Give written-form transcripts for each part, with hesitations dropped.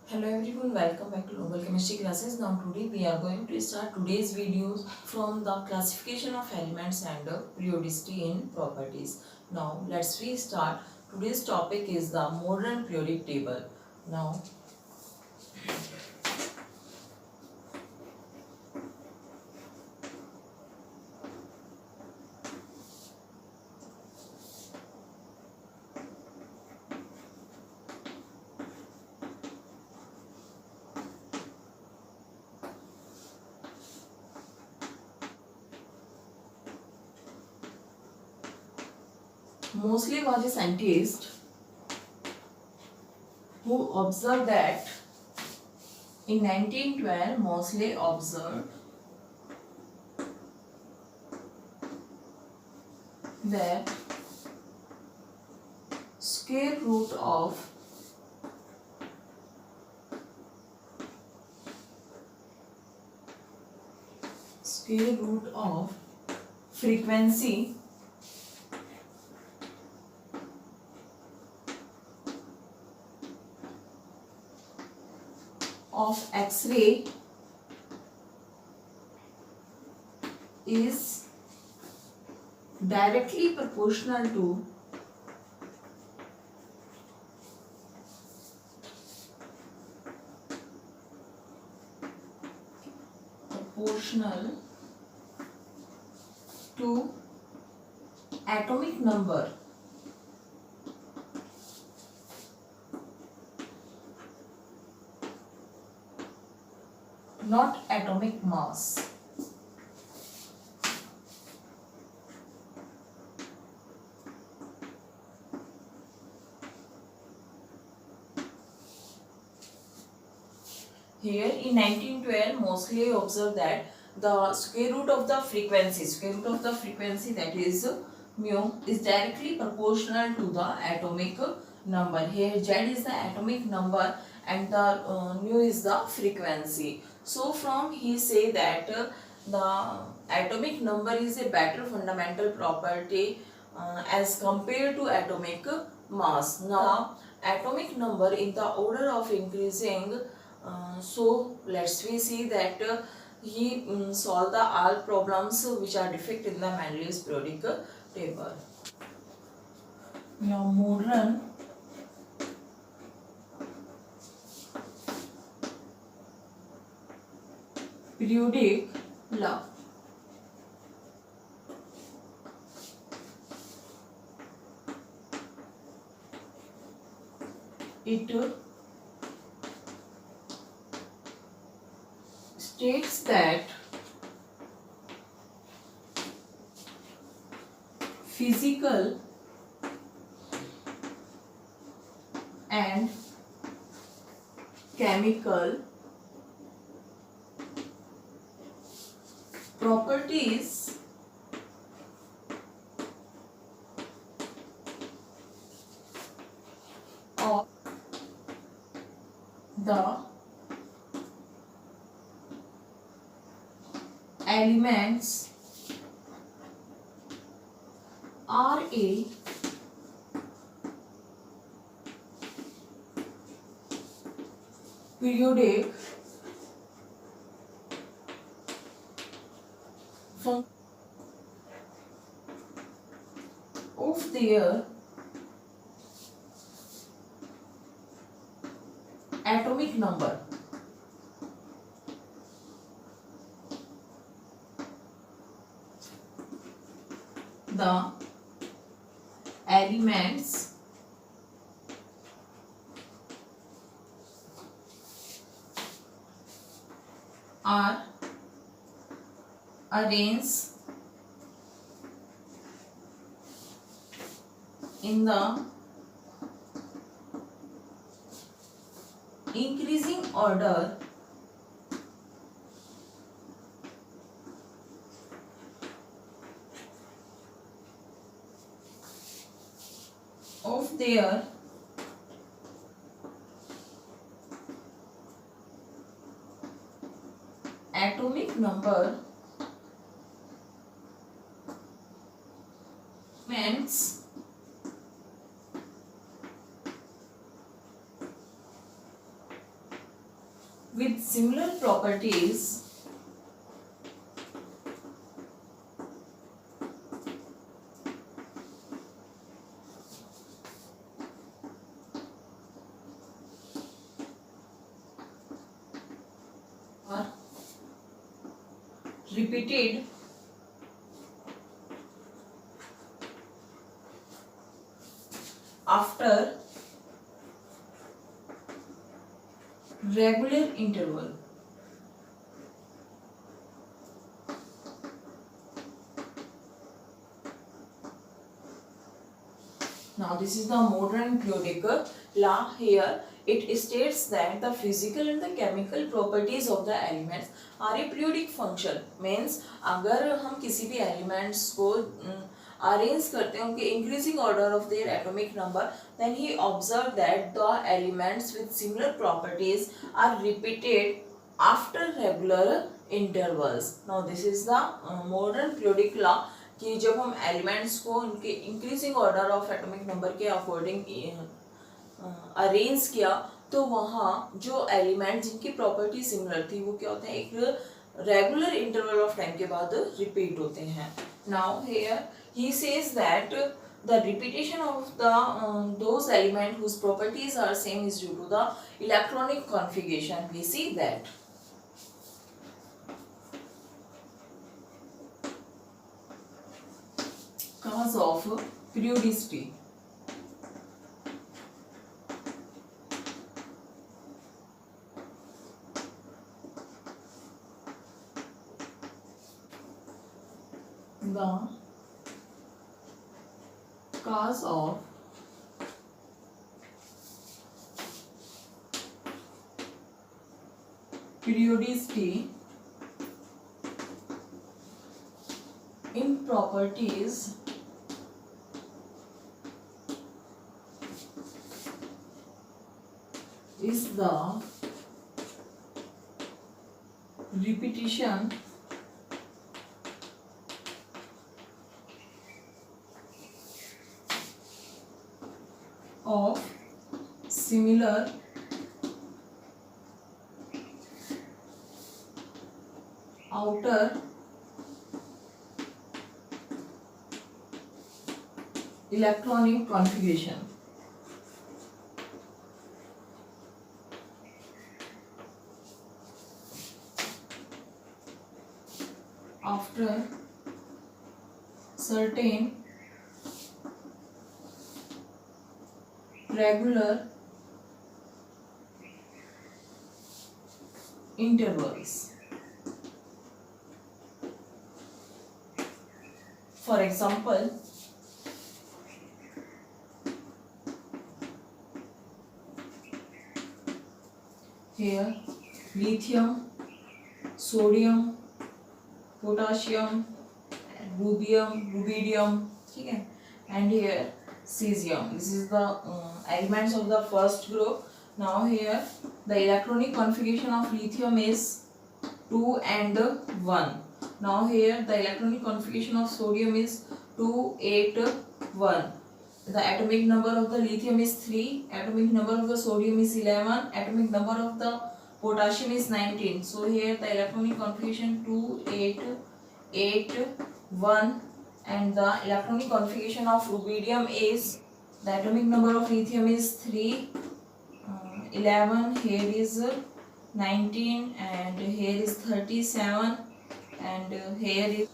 Hello everyone, welcome back to Global Chemistry classes. Now today we are going to start today's videos from the classification of elements and periodicity in properties. Now let's we start. Today's topic is the modern periodic table. Now Moseley was a scientist who observed that in 1912 Moseley observed that square root of frequency of X-ray is directly proportional to atomic number, not atomic mass. Here in 1912 Moseley observed that the square root of the frequency that is mu is directly proportional to the atomic number. Here Z is the atomic number and the nu is the frequency. So from he say that the atomic number is a better fundamental property as compared to atomic mass. Now atomic number in the order of increasing, so let's we see that he solve the all problems which are defect in the Mendeleev's periodic table. Now modern periodic law. It states that physical and chemical properties of the elements are a periodic function of their atomic number. The elements are arranged in the increasing order of their atomic number means with similar properties are repeated after regular interval. Now this is the modern periodic law. Here it states that the physical and the chemical properties of the elements are a periodic function. Means अगर हम किसी भी elements को arrange करते हैं उनके increasing order of their atomic number, then he observed that the elements with similar properties are repeated after regular intervals. Now this is the modern periodic law कि जब हम एलिमेंट्स को उनके increasing order of atomic number के according arrange किया तो वहाँ जो एलिमेंट जिनकी प्रॉपर्टी सिमिलर थी वो क्या होते हैं, एक रेगुलर इंटरवल ऑफ टाइम के बाद रिपीट होते हैं. Now here he says that the repetition of the those element whose properties are same is due to the electronic configuration. We see that cause of periodicity. The cause of periodicity in properties is the repetition of similar outer electronic configuration. After certain regular intervals. For example, here lithium, sodium, potassium, rubidium, ठीक है, and here cesium. This is the elements of the first group. Now here the electronic configuration of lithium is 2 and 1. Now here the electronic configuration of sodium is 2, 8, 1. The atomic number of the lithium is 3, atomic number of the sodium is 11, atomic number of the potassium is 19. So here the electronic configuration 2, 8, 8, 1, and the electronic configuration of rubidium is, the atomic number of lithium is 3, 11, here is 19, and here is 37, and here is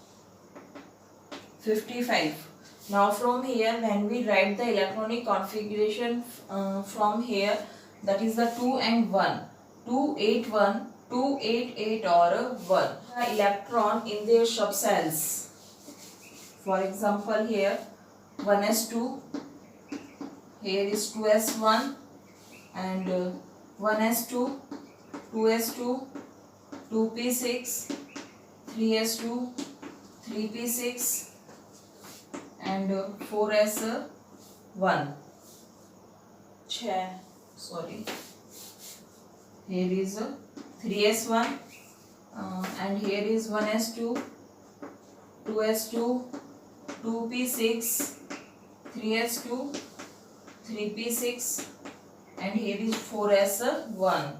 55. Now from here when we write the electronic configuration from here, that is the 2 and 1, 2, 8, 1, 2, 8, 8 or 1. The electron in their subcells. For example here 1s2, here is 2s1, and 1s2, 2s2, 2p6, 3s2, 3p6, and 4s1. Sorry, here is 3s1, and here is 1s2, 2s2, 2p6, 3s2, 3p6, and here is 4s1.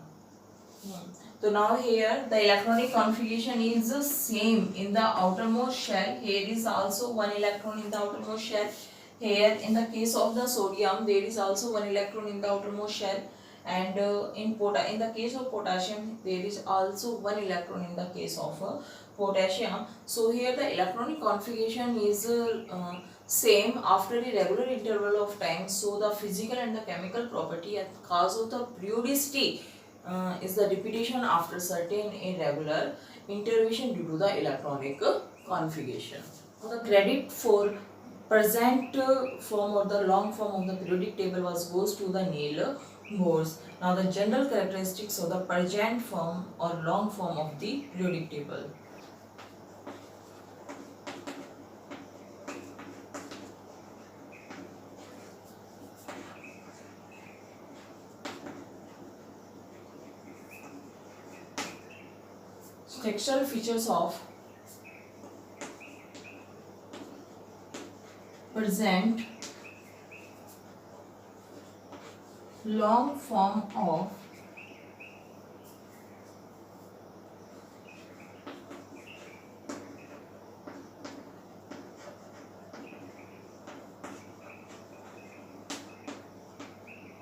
So now here the electronic configuration is the same in the outermost shell. Here is also one electron in the outermost shell. Here in the case of the sodium there is also one electron in the outermost shell, and in the case of potassium there is also one electron in the case of potassium. So here the electronic configuration is same after a regular interval of time. So the physical and the chemical property at cause of the periodicity is the repetition after certain irregular intervention due to the electronic configuration. The credit for present form or the long form of the periodic table goes to the Neil Bohr. Now the general characteristics of the present form or long form of the periodic table. Structural features of present long form of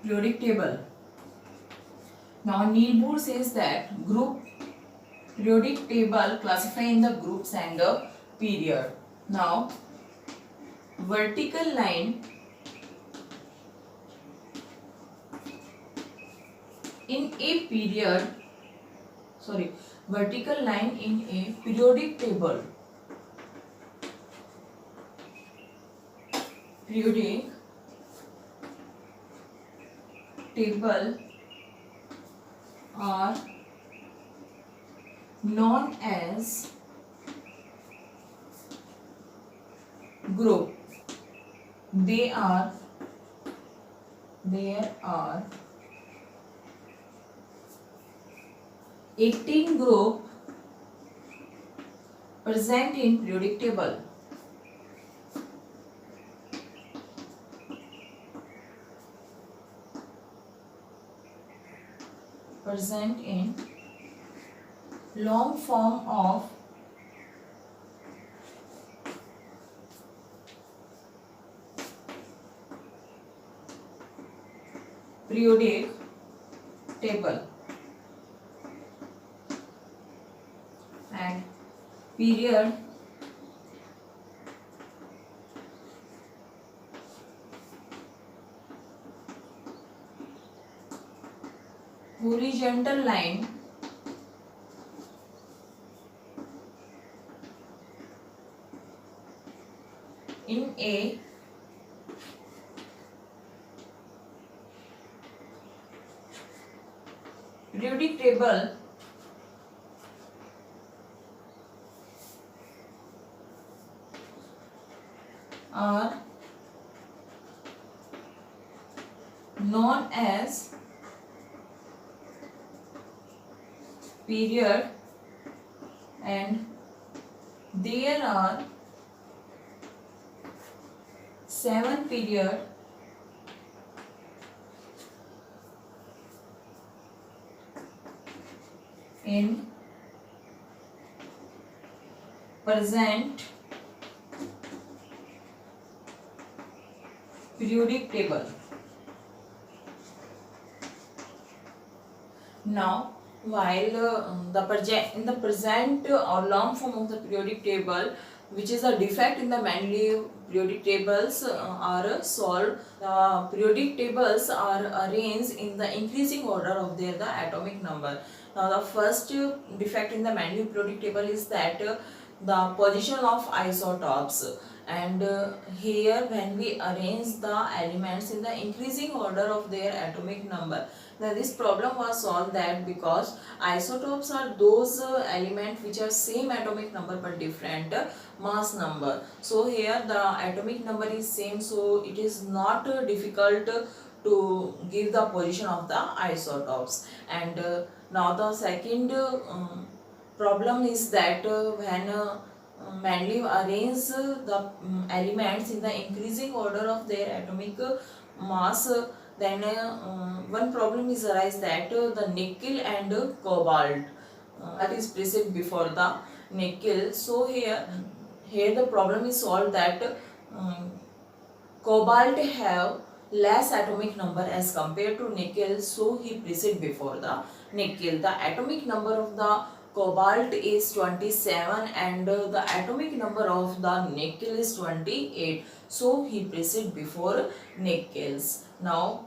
periodic table. Now Neil Bohr says that group periodic table classify in the groups and the period. Now vertical line in a period, vertical line in a periodic table, are known as group. There are 18 group present in periodic table. Present in long form of periodic table, and period horizontal line in a periodic table are known as period, and there are 7 period in present periodic table. Now while in the present or long form of the periodic table, which is a defect in the Mendeleev periodic tables, are solved. The periodic tables are arranged in the increasing order of their atomic number. Now the first defect in the Mendeleev periodic table is that the position of isotopes, and here when we arrange the elements in the increasing order of their atomic number, now this problem was solved that because isotopes are those elements which have same atomic number but different mass number. So here the atomic number is same, so it is not difficult to give the position of the isotopes. And now the second problem is that when Mendeleev arranged the elements in the increasing order of their atomic mass, then one problem is arise that the nickel and cobalt that is present before the nickel. So here the problem is solved that cobalt have less atomic number as compared to nickel, so he present before the nickel. The atomic number of the cobalt is 27 and the atomic number of the nickel is 28, so he present before nickels. Now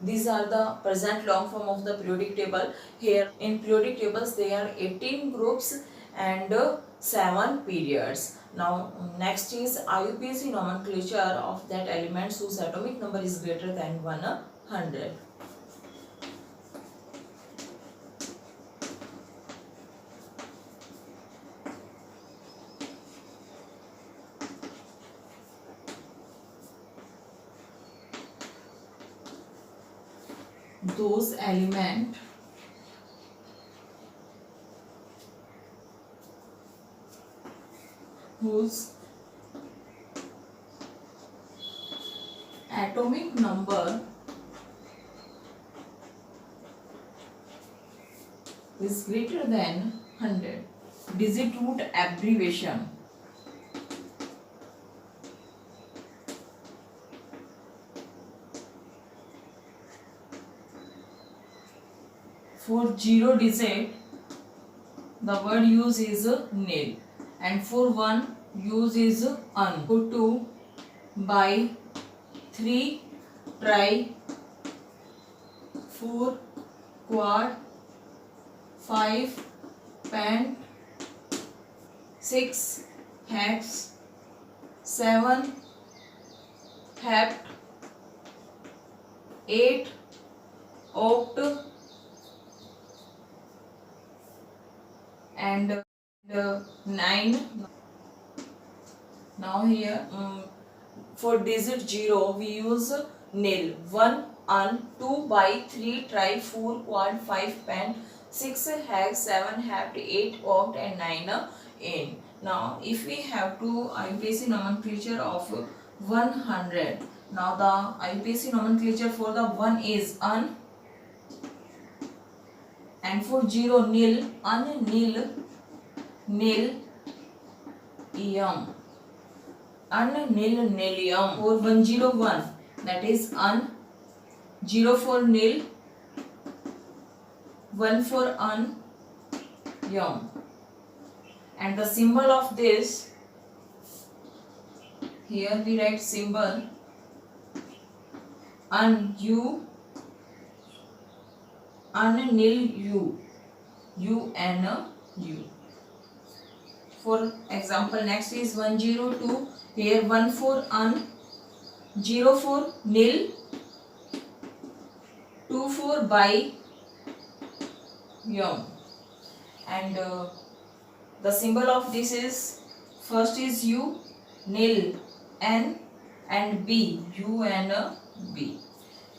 these are the present long form of the periodic table. Here in periodic tables there are 18 groups and 7 periods. Now next is IUPAC nomenclature of that elements whose atomic number is greater than 100. Those element whose atomic number is greater than 100. Digit root abbreviation. For 0 digit, the word use is nil, and for 1 use is un. For 2, by, 3, try, 4, quad, 5, pent, 6, hex, 7, hept, 8, oct, and 9. Now here for digit 0 we use nil, 1 un, 2 by, 3 try, 4 quad, 5 pent, 6 hex, 7 hept, 8 oct and 9 in. Now if we have to IUPAC nomenclature of 100, now the IUPAC nomenclature for the 1 is un, and for 0 nil, un, nil, nil, ium, un, nil, nilium. For 101, that is un, 0 for nil, 1 for un, ium. And the symbol of this, here we write symbol un, u, un, nil, u, u and u. For example, next is 102. Here 1 for un, 0 for nil, 2 for by, yum. And the symbol of this is, first is u, nil, n and b, u and b.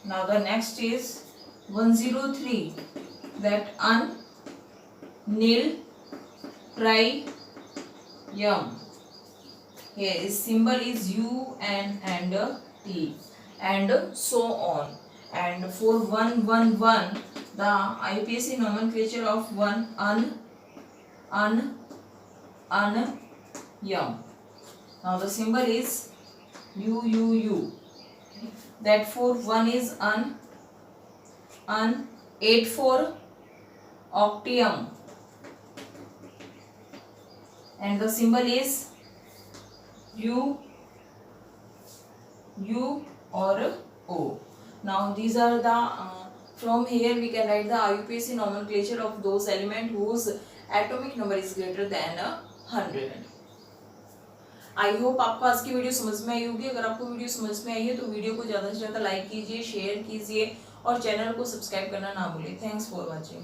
Now the next is 103, that un, nil, try, yum. Here is symbol is u and t and so on. And for 111, the IUPAC nomenclature of 1 un, yum. Now the symbol is u. That for 1 is un, 8 for octium, and the symbol is u or o. Now these are the from here we can write the IUPAC nomenclature of those elements whose atomic number is greater than 100. I hope आपको आज की video समझ में आई होगी। अगर आपको video समझ में आई है तो वीडियो को ज़्यादा से ज़्यादा लाइक कीजिए, शेयर कीजिए और चैनल को सब्सक्राइब करना ना भूलिए। Thanks for watching.